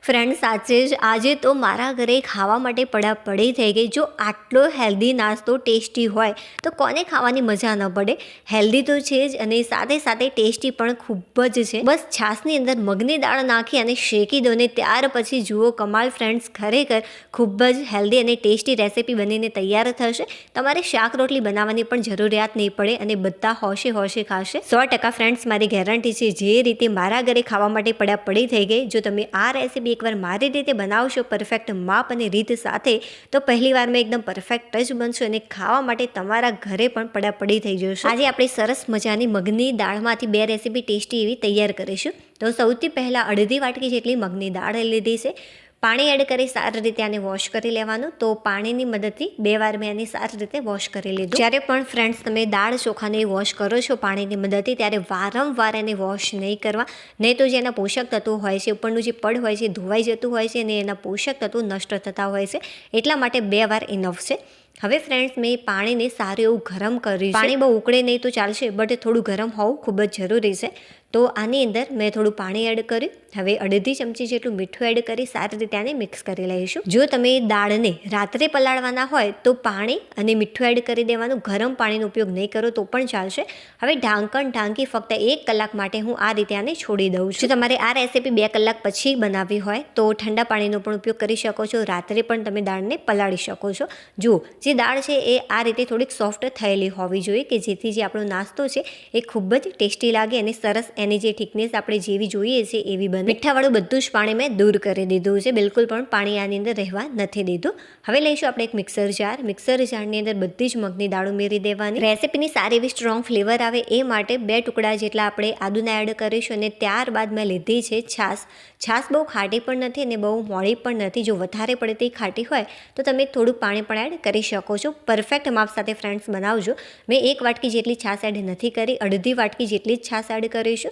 Friend સાચે જ આજે તો મારા ઘરે ખાવા માટે પડાપડી થઈ ગઈ. જો આટલો હેલ્ધી નાસ્તો ટેસ્ટી હોય તો કોને ખાવાની મજા ન પડે. હેલ્ધી તો છે જ અને સાથે સાથે ટેસ્ટી પણ ખૂબ જ છે. બસ છાશની અંદર મગની દાળ નાખી અને શેકી દો ને ત્યાર પછી જુઓ કમાલ ફ્રેન્ડ્સ, ખરેખર ખૂબ જ હેલ્ધી અને ટેસ્ટી રેસીપી બનીને તૈયાર થશે. તમારે શાક રોટલી બનાવવાની પણ જરૂરિયાત નહીં પડે અને બધા હોશે હોશે ખાશે. 100% ફ્રેન્ડ્સ, મારી ગેરંટી છે. જે રીતે મારા ઘરે ખાવા માટે પડાપડી થઈ ગઈ, જો તમે આ રેસીપી એકવાર મારી રીતે બનાવશો પરફેક્ટ માપ અને રીત સાથે, તો પહેલી વારમાં એકદમ પરફેક્ટ જ બનશો અને ખાવા માટે તમારા ઘરે પણ પડાપડી થઈ જશે. આજે આપણે સરસ મજાની મગની દાળમાંથી 2 રેસીપી ટેસ્ટી એવી તૈયાર કરીશું. તો સૌથી પહેલાં અડધી વાટકી જેટલી મગની દાળ લીધી છે. પાણી એડ કરી સારી રીતે આને વોશ કરી લેવાનું. તો પાણીની મદદથી 2 વાર મેં આને સારી રીતે વોશ કરી લીધું. જ્યારે પણ ફ્રેન્ડ્સ તમે દાળ ચોખાને વોશ કરો છો પાણીની મદદથી, ત્યારે વારંવાર એને વોશ નહીં કરવા, નહીં તો જે એના પોષક તત્વો હોય છે, ઉપરનું જે પડ હોય છે ધોવાઈ જતું હોય છે અને એના પોષક તત્વો નષ્ટ થતા હોય છે. એટલા માટે 2 વાર ઇનફ છે. હવે ફ્રેન્ડ્સ, મેં પાણીને સારું એવું ગરમ કર્યું. પાણી બહુ ઉકળે નહીં તો ચાલશે, બટ થોડું ગરમ હોવું ખૂબ જ જરૂરી છે. તો આની અંદર મેં થોડું પાણી એડ કર્યું. હવે અડધી ચમચી જેટલું મીઠું એડ કરી સારી રીતે આને મિક્સ કરી લઈશું. જો તમે દાળને રાત્રે પલાળવાના હોય તો પાણી અને મીઠું એડ કરી દેવાનું. ગરમ પાણીનો ઉપયોગ નહીં કરો તો પણ ચાલશે. હવે ઢાંકણ ઢાંકી ફક્ત 1 કલાક માટે હું આ રીતે આને છોડી દઉં છું. જો તમારે આ રેસીપી 2 કલાક પછી બનાવવી હોય તો ઠંડા પાણીનો પણ ઉપયોગ કરી શકો છો. રાત્રે પણ તમે દાળને પલાળી શકો છો. જુઓ, જે દાળ છે એ આ રીતે થોડીક સોફ્ટ થયેલી હોવી જોઈએ કે જેથી જે આપણો નાસ્તો છે એ ખૂબ જ ટેસ્ટી લાગે અને સરસ એની જે થિકનેસ આપણે જેવી જોઈએ છે એવી બને. મીઠાવાળું બધું જ પાણી મેં દૂર કરી દીધું છે. બિલકુલ પણ પાણી આની અંદર રહેવા નથી દીધું. હવે લઈશું આપણે એક મિક્સર જાર. મિક્સર જારની અંદર બધી જ મગની દાળ ઉમેરી દેવાની. રેસીપીની સારી એવી સ્ટ્રોંગ ફ્લેવર આવે એ માટે 2 ટુકડા જેટલા આપણે આદુના એડ કરીશું અને ત્યારબાદ મેં લીધી છે છાશ. છાશ બહુ ખાટી પણ નથી અને બહુ મોળી પણ નથી. જો વધારે પડતી ખાટી હોય તો તમે થોડું પાણી પણ એડ કરી શકો છો. પરફેક્ટ માપ સાથે ફ્રેન્ડ્સ બનાવજો. મેં 1 વાટકી જેટલી છાશ એડ નથી કરી, અડધી વાટકી જેટલી જ છાશ એડ કરીશું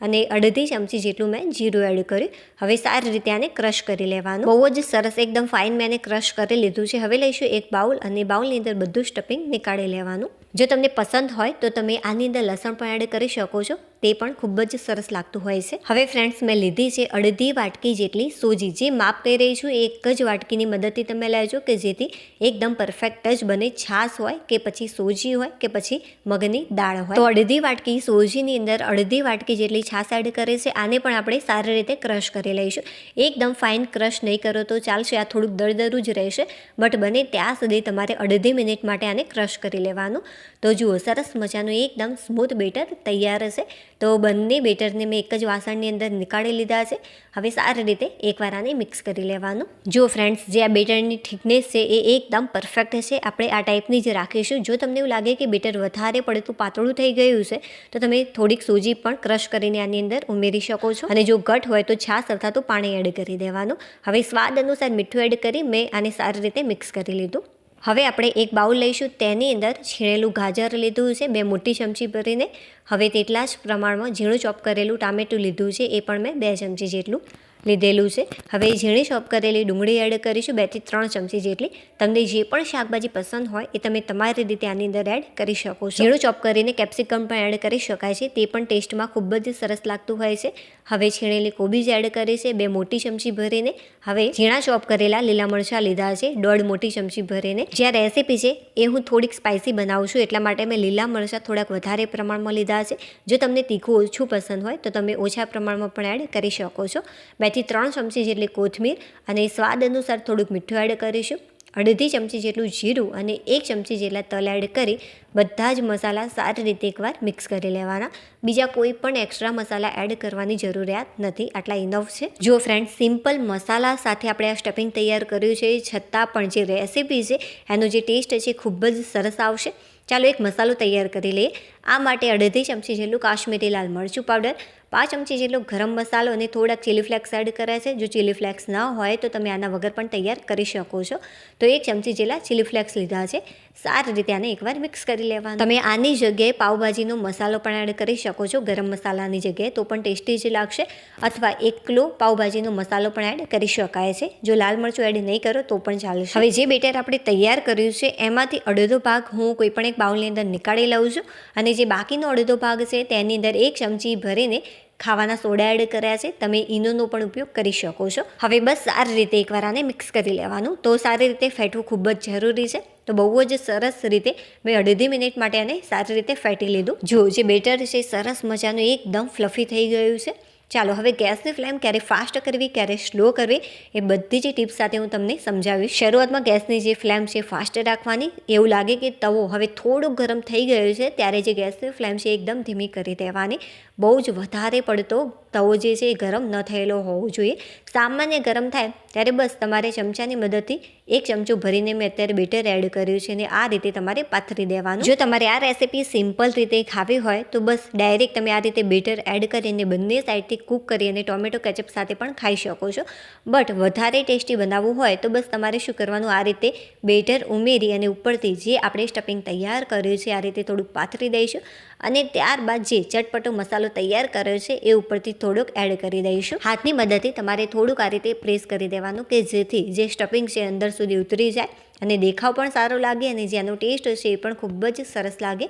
અને અડધી ચમચી જેટલું મેં જીરું એડ કર્યું. હવે સારી રીતે આને ક્રશ કરી લેવાનું. બહુ જ સરસ એકદમ ફાઇન મેં આને ક્રશ કરી લીધું છે. હવે લઈશું એક બાઉલ અને બાઉલની અંદર બધું સ્ટફિંગ નીકાળી લેવાનું. જો તમને પસંદ હોય તો તમે આની અંદર લસણ પણ એડ કરી શકો છો. તે પણ ખૂબ જ સરસ લાગતું હોય છે. હવે ફ્રેન્ડ્સ, મેં લીધી છે અડધી વાટકી જેટલી સોજી. જે માપ કહી રહી છું એ એક જ વાટકીની મદદથી તમે લેજો કે જેથી એકદમ પરફેક્ટ જ બને. છાશ હોય કે પછી સોજી હોય કે પછી મગની દાળ હોય. તો અડધી વાટકી સોજીની અંદર અડધી વાટકી જેટલી છાશ એડ કરે છે. આને પણ આપણે સારી રીતે ક્રશ કરી લઈશું. એકદમ ફાઇન ક્રશ નહીં કરો તો ચાલશે, આ થોડુંક દરદરું જ રહેશે. બટ બને ત્યાં સુધી તમારે અડધી મિનિટ માટે આને ક્રશ કરી લેવાનું. તો જુઓ, સરસ મજાનું એકદમ સ્મૂથ બેટર તૈયાર હશે. તો બંને બેટરને મેં એક જ વાસણની અંદર નીકાળી લીધા છે. હવે સારી રીતે એકવાર આને મિક્સ કરી લેવાનું. જો ફ્રેન્ડ્સ, જે આ બેટરની થિકનેસ છે એ એકદમ પરફેક્ટ છે. આપણે આ ટાઈપની જ રાખીશું. જો તમને એવું લાગે કે બેટર વધારે પડતું પાતળું થઈ ગયું છે તો તમે થોડીક સોજી પણ ક્રશ કરીને આની અંદર ઉમેરી શકો છો. અને જો ઘટ હોય તો છાશ અથવા તો પાણી એડ કરી દેવાનું. હવે સ્વાદ અનુસાર મીઠું એડ કરી મેં આને સારી રીતે મિક્સ કરી લીધું. હવે આપણે એક બાઉલ લઈશું. તેની અંદર છીણેલું ગાજર લીધું છે 2 મોટી ચમચી ભરીને. હવે તેટલા જ પ્રમાણમાં ઝીણું ચોપ કરેલું ટામેટું લીધું છે, એ પણ મેં 2 ચમચી જેટલું લીધેલું છે. હવે ઝીણી ચોપ કરેલી ડુંગળી એડ કરીશું 2 થી 3 ચમચી જેટલી. તમને જે પણ શાકભાજી પસંદ હોય એ તમે તમારી રીતે આની અંદર એડ કરી શકો છો. ઝીણું ચોપ કરીને કેપ્સિકમ પણ એડ કરી શકાય છે. તે પણ ટેસ્ટમાં ખૂબ જ સરસ લાગતું હોય છે. હવે છીણેલી કોબીજ એડ કરી છે 2 મોટી ચમચી ભરીને. હવે ઝીણા ચોપ કરેલા લીલા મરચાં લીધા છે 1.5 મોટી ચમચી ભરીને. જે આ રેસીપી છે એ હું થોડીક સ્પાઇસી બનાવું છું એટલા માટે મેં લીલા મરચાં થોડાક વધારે પ્રમાણમાં લીધા છે. જો તમને તીખું ઓછું પસંદ હોય તો તમે ઓછા પ્રમાણમાં પણ એડ કરી શકો છો. 2 થી 3 ચમચી જેટલી કોથમીર અને સ્વાદ અનુસાર થોડુંક મીઠું એડ કરીશું. અડધી ચમચી જેટલું જીરું અને 1 ચમચી જેટલા તલ એડ કરી બધા જ મસાલા સારી રીતે એકવાર મિક્સ કરી લેવાના. બીજા કોઈ પણ એક્સ્ટ્રા મસાલા એડ કરવાની જરૂરિયાત નથી. આટલા ઇનફ છે. જો ફ્રેન્ડ્સ, સિમ્પલ મસાલા સાથે આપણે આ સ્ટફિંગ તૈયાર કર્યું છે, છતાં પણ જે રેસીપી છે એનો જે ટેસ્ટ છે ખૂબ જ સરસ આવશે. ચાલો એક મસાલો તૈયાર કરી લઈએ. આ માટે અડધી ચમચી જેટલું કાશ્મીરી લાલ મરચું પાવડર, 5 ચમચી જેટલો ગરમ મસાલો અને થોડાક ચીલી ફ્લેક્સ એડ કર્યા છે. જો ચીલી ફ્લેક્સ ન હોય તો તમે આના વગર પણ તૈયાર કરી શકો છો. તો 1 ચમચી જેટલા ચીલી ફ્લેક્સ લીધા છે. સારી રીતે આને એકવાર મિક્સ કરી લેવાનું. તમે આની જગ્યાએ પાવભાજીનો મસાલો પણ એડ કરી શકો છો ગરમ મસાલાની જગ્યાએ, તો પણ ટેસ્ટી જ લાગશે. અથવા એકલો પાવભાજીનો મસાલો પણ એડ કરી શકાય છે. જો લાલ મરચું એડ નહીં કરો તો પણ ચાલશે. હવે જે બેટર આપણે તૈયાર કર્યું છે એમાંથી અડધો ભાગ હું કોઈ પણ એક બાઉલની અંદર નીકાળી લઉં છું અને જે બાકીનો અડધો ભાગ છે તેની અંદર 1 ચમચી ભરીને ખાવાના સોડા એડ કર્યા છે, તમે ઈનોનો પણ ઉપયોગ કરી શકો છો. હવે બસ સારી રીતે એકવાર આને મિક્સ કરી લેવાનું. તો સારી રીતે ફેટવું ખૂબ જ જરૂરી છે. તો બહુ જ સરસ રીતે મેં 2.5 મિનિટ માટે આને સારી રીતે ફેટી લીધું. જો જે બેટર છે સરસ મજાનું એકદમ ફ્લફી થઈ ગયું છે. ચાલો હવે ગેસની ફ્લેમ ક્યારે ફાસ્ટ કરવી ક્યારે સ્લો કરવી એ બધી જ ટિપ્સ સાથે હું તમને સમજાવીશ. શરૂઆતમાં ગેસની જે ફ્લેમ છે ફાસ્ટ રાખવાની. એવું લાગે કે તવો હવે થોડું ગરમ થઈ ગયું છે ત્યારે જે ગેસની ફ્લેમ છે એકદમ ધીમી કરી દેવાની. બહુ જ વધારે પડતો તવો જે છે એ ગરમ ન થયેલો હોવો જોઈએ. સામાન્ય ગરમ થાય ત્યારે બસ તમારે ચમચાની મદદથી 1 ચમચો ભરીને મેં અત્યારે બેટર એડ કર્યું છે અને આ રીતે તમારે પાથરી દેવાનું. જો તમારે આ રેસીપી સિમ્પલ રીતે ખાવી હોય તો બસ ડાયરેક્ટ તમે આ રીતે બેટર એડ કરીને બંને સાઈડથી કૂક કરી અને ટોમેટો કેચઅપ સાથે પણ ખાઈ શકો છો. બટ વધારે ટેસ્ટી બનાવવું હોય તો બસ તમારે શું કરવાનું, આ રીતે બેટર ઉમેરી અને ઉપરથી જે આપણે સ્ટફિંગ તૈયાર કર્યું છે આ રીતે થોડુંક પાથરી દઈશું અને ત્યારબાદ જે ચટપટો મસાલો તૈયાર કર્યો છે એ ઉપરથી થોડુંક એડ કરી દઈશું. હાથની મદદથી તમારે થોડુંક આ રીતે પ્રેસ કરી દેવાનું કે જેથી જે સ્ટફિંગ છે અંદર સુધી ઉતરી જાય અને દેખાવ પણ સારો લાગે અને જેનો ટેસ્ટ છે એ પણ ખૂબ જ સરસ લાગે.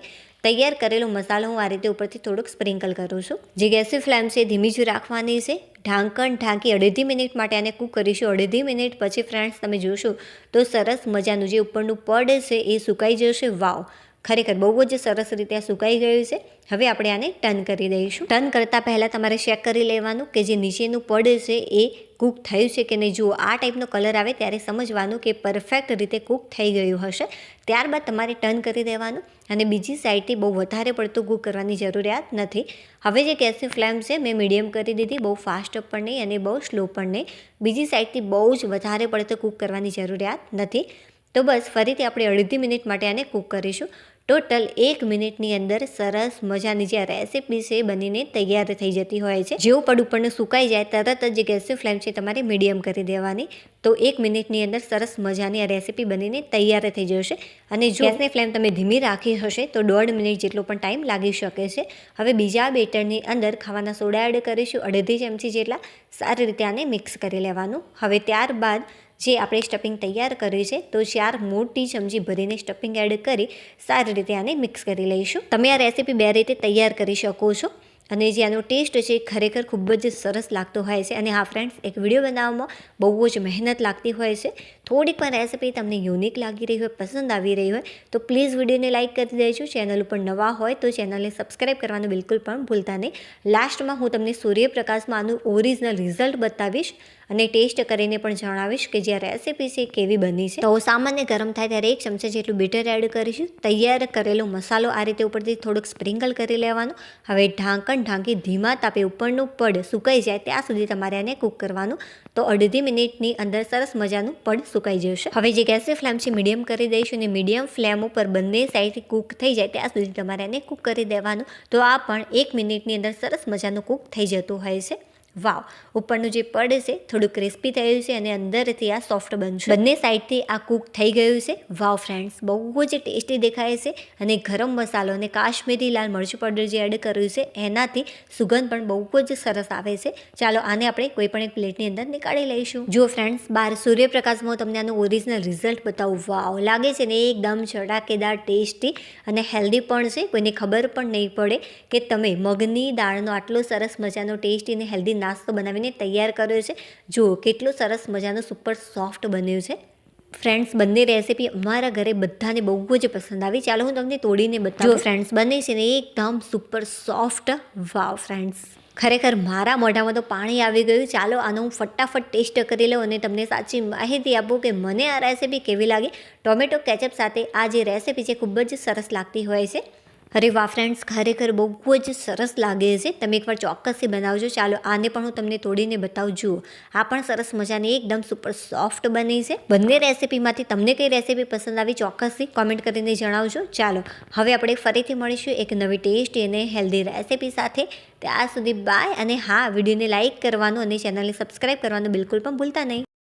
તૈયાર કરેલો મસાલો હું આ રીતે ઉપરથી થોડુંક સ્પ્રિંકલ કરું છું. જે ગેસની ફ્લેમ છે ધીમી જ રાખવાની છે. ઢાંકણ ઢાંકી 2.5 મિનિટ માટે આને કૂક કરીશું. 2.5 મિનિટ પછી ફ્રેન્ડ્સ તમે જોશો તો સરસ મજાનું જે ઉપરનું પડ છે એ સુકાઈ જશે. વાવ, ખરેખર બહુ જ સરસ રીતે આ સુકાઈ ગયું છે. હવે આપણે આને ટર્ન કરી દઈશું. ટર્ન કરતાં પહેલાં તમારે ચેક કરી લેવાનું કે જે નીચેનું પડ છે એ કૂક થયું છે કે નહીં. જુઓ આ ટાઈપનો કલર આવે ત્યારે સમજવાનું કે પરફેક્ટ રીતે કૂક થઈ ગયું હશે. ત્યારબાદ તમારે ટર્ન કરી દેવાનું અને બીજી સાઈડથી બહુ વધારે પડતું કૂક કરવાની જરૂરિયાત નથી. હવે જે ગેસની ફ્લેમ છે મેં મીડિયમ કરી દીધી, બહુ ફાસ્ટ પણ નહીં અને બહુ સ્લો પણ નહીં. બીજી સાઈડથી બહુ જ વધારે પડતું કૂક કરવાની જરૂરિયાત નથી. તો બસ ફરીથી આપણે 2.5 મિનિટ માટે આને કૂક કરીશું. ટોટલ 1 મિનિટની અંદર સરસ મજાની જે રેસીપી છે બનીને તૈયાર થઈ જતી હોય છે. જેવું પડ ઉપરનું સુકાઈ જાય તરત જ જે ગેસની ફ્લેમ છે તમારે મીડિયમ કરી દેવાની. તો 1 મિનિટની અંદર સરસ મજાની આ રેસીપી બનીને તૈયાર થઈ જશે. અને જો ગેસની ફ્લેમ તમે ધીમી રાખી હશે તો 1.5 મિનિટ જેટલો પણ ટાઈમ લાગી શકે છે. હવે બીજા બેટરની અંદર ખાવાના સોડા એડ કરીશું 2.5 ચમચી જેટલા. સારી રીતે આને મિક્સ કરી લેવાનું. હવે ત્યારબાદ જે આપણે સ્ટફિંગ તૈયાર કર્યું છે તો 4 મોટી ચમચી ભરીને સ્ટફિંગ એડ કરી સારી રીતે આને મિક્સ કરી લઈશું. તમે આ રેસીપી 2 રીતે તૈયાર કરી શકો છો અને જે આનો ટેસ્ટ છે ખરેખર ખૂબ જ સરસ લાગતો હોય છે. અને હા ફ્રેન્ડ્સ, એક વિડીયો બનાવવામાં બહુ જ મહેનત લાગતી હોય છે. થોડીક પણ રેસીપી તમને યુનિક લાગી રહી હોય, પસંદ આવી રહી હોય તો પ્લીઝ વિડીયોને લાઇક કરી દેજો. ચેનલ ઉપર નવા હોય તો ચેનલને સબસ્ક્રાઈબ કરવાનું બિલકુલ પણ ભૂલતા નહીં. લાસ્ટમાં હું તમને સૂર્યપ્રકાશમાં આનું ઓરિજિનલ રિઝલ્ટ બતાવીશ અને ટેસ્ટ કરીને પણ જણાવીશ કે જે આ રેસીપી છે કેવી બની છે. તો સામાન્ય ગરમ થાય ત્યારે 1 ચમચા જેટલું બેટર એડ કરીશું. તૈયાર કરેલો મસાલો આ રીતે ઉપરથી થોડુંક સ્પ્રિંકલ કરી લેવાનું. હવે ઢાંકણ ઢાંકી ધીમા તાપે ઉપરનું પડ સુકાઈ જાય ત્યાં સુધી તમારે આને કૂક કરવાનું. તો 2.5 મિનિટની અંદર સરસ મજાનું પડ સુકાઈ જશે. હવે જે ગેસની ફ્લેમ છે મીડિયમ કરી દઈશું અને મીડિયમ ફ્લેમ ઉપર બંને સાઈડથી કૂક થઈ જાય ત્યાં સુધી તમારે આને કૂક કરી દેવાનું. તો આ પણ 1 મિનિટની અંદર સરસ મજાનું કૂક થઈ જતું હોય છે. વાવ, ઉપરનું જે પડ છે થોડું ક્રિસ્પી થયું છે અને અંદરથી આ સોફ્ટ બનશે. બંને સાઈડથી આ કૂક થઈ ગયું છે. વાવ ફ્રેન્ડ્સ, બહુ જ ટેસ્ટી દેખાય છે અને ગરમ મસાલો અને કાશ્મીરી લાલ મરચું પાવડર જે એડ કર્યું છે એનાથી સુગંધ પણ બહુ જ સરસ આવે છે. ચાલો આને આપણે કોઈ પણ એક પ્લેટની અંદર નીકાળી લઈશું. જો ફ્રેન્ડ્સ, બહાર સૂર્યપ્રકાશમાં તમને આનું ઓરિજિનલ રિઝલ્ટ બતાવું. વાવ, લાગે છે ને એકદમ ચટાકેદાર, ટેસ્ટી અને હેલ્ધી પણ છે. કોઈને ખબર પણ નહીં પડે કે તમે મગની દાળનો આટલો સરસ મજાનો ટેસ્ટી અને હેલ્ધી નાસ્તો બનાવીને તૈયાર કર્યો છે. જુઓ કેટલું સરસ મજાનું સુપર સોફ્ટ બન્યું છે. ફ્રેન્ડ્સ, બંને રેસીપી અમારા ઘરે બધાને બહુ જ પસંદ આવી. ચાલો હું તમને તોડીને બતાવું. જો ફ્રેન્ડ્સ, બને છે ને એકદમ સુપર સોફ્ટ. વાવ ફ્રેન્ડ્સ, ખરેખર મારા મોઢામાં તો પાણી આવી ગયું. ચાલો આનો હું ફટાફટ ટેસ્ટ કરી લઉં અને તમને સાચી માહિતી આપું કે મને આ રેસીપી કેવી લાગી. ટોમેટો કેચઅપ સાથે આ જે રેસીપી છે ખૂબ જ સરસ લાગતી હોય છે. અરે વાહ ફ્રેન્ડ્સ, ખરેખર બહુ જ સરસ લાગે છે. તમે એકવાર ચોક્કસથી બનાવજો. ચાલો આને પણ હું તમને તોડીને બતાવું. જુઓ, આ પણ સરસ મજાની એકદમ સુપર સોફ્ટ બની છે. બંને રેસીપીમાંથી તમને કઈ રેસીપી પસંદ આવી ચોક્કસથી કોમેન્ટ કરીને જણાવજો. ચાલો હવે આપણે ફરીથી મળીશું એક નવી ટેસ્ટી અને હેલ્ધી રેસીપી સાથે. ત્યાં સુધી બાય. અને હા, વિડીયોને લાઇક કરવાનું અને ચેનલને સબસ્ક્રાઈબ કરવાનું બિલકુલ પણ ભૂલતા નહીં.